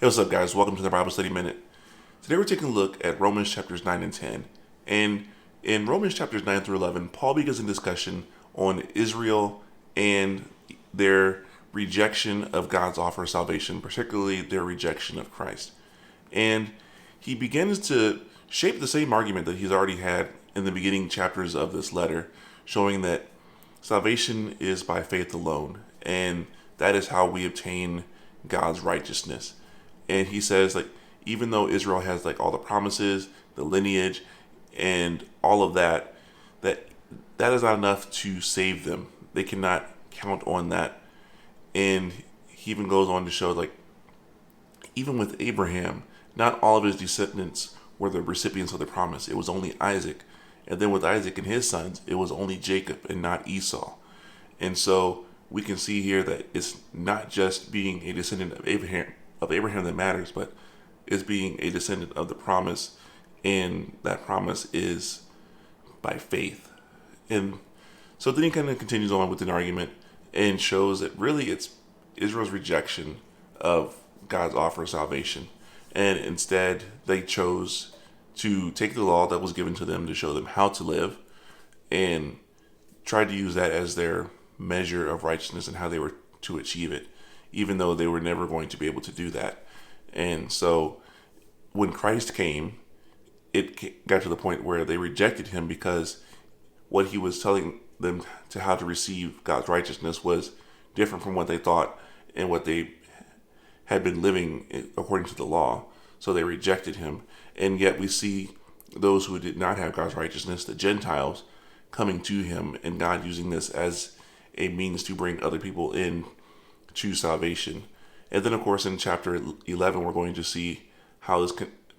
Hey, what's up, guys? Welcome to the Bible Study Minute. Today we're taking a look at Romans chapters 9 and 10. And in Romans chapters 9 through 11, Paul begins a discussion on Israel and their rejection of God's offer of salvation, particularly their rejection of Christ. And he begins to shape the same argument that he's already had in the beginning chapters of this letter, showing that salvation is by faith alone, and that is how we obtain God's righteousness. And he says, like, even though Israel has like all the promises, the lineage, and all of that, that is not enough to save them. They cannot count on that. And he even goes on to show, like, even with Abraham, not all of his descendants were the recipients of the promise. It was only Isaac. And then with Isaac and his sons, it was only Jacob and not Esau. And so we can see here that it's not just being a descendant of Abraham that matters, but it's being a descendant of the promise, and that promise is by faith. And so then he kind of continues on with an argument and shows that really it's Israel's rejection of God's offer of salvation. And instead, they chose to take the law that was given to them to show them how to live and tried to use that as their measure of righteousness and how they were to achieve it, even though they were never going to be able to do that. And so when Christ came, it got to the point where they rejected him because what he was telling them to how to receive God's righteousness was different from what they thought and what they had been living according to the law. So they rejected him. And yet we see those who did not have God's righteousness, the Gentiles, coming to him, and God using this as a means to bring other people in to salvation. And then, of course, in chapter 11, we're going to see how this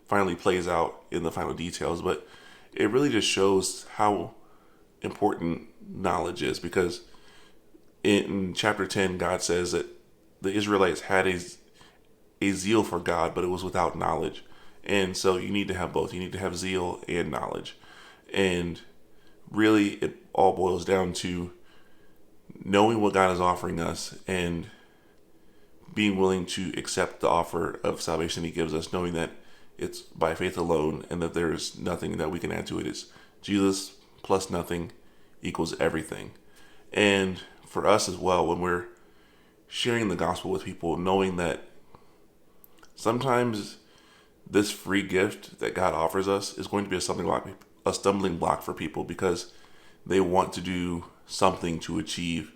finally plays out in the final details. But it really just shows how important knowledge is, because in chapter 10, God says that the Israelites had a zeal for God, but it was without knowledge. And so you need to have both. You need to have zeal and knowledge. And really, it all boils down to knowing what God is offering us and being willing to accept the offer of salvation he gives us, knowing that it's by faith alone and that there is nothing that we can add to it. It's Jesus plus nothing equals everything. And for us as well, when we're sharing the gospel with people, knowing that sometimes this free gift that God offers us is going to be a stumbling block for people, because they want to do something to achieve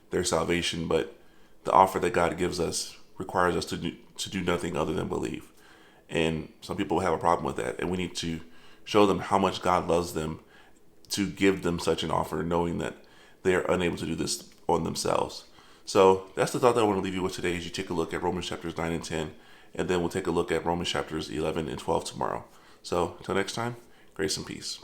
their salvation, but the offer that God gives us requires us to do nothing other than believe. And some people have a problem with that, and we need to show them how much God loves them to give them such an offer, knowing that they are unable to do this on themselves. So that's the thought that I want to leave you with today as you take a look at Romans chapters 9 and 10, and then we'll take a look at Romans chapters 11 and 12 tomorrow. So until next time, grace and peace.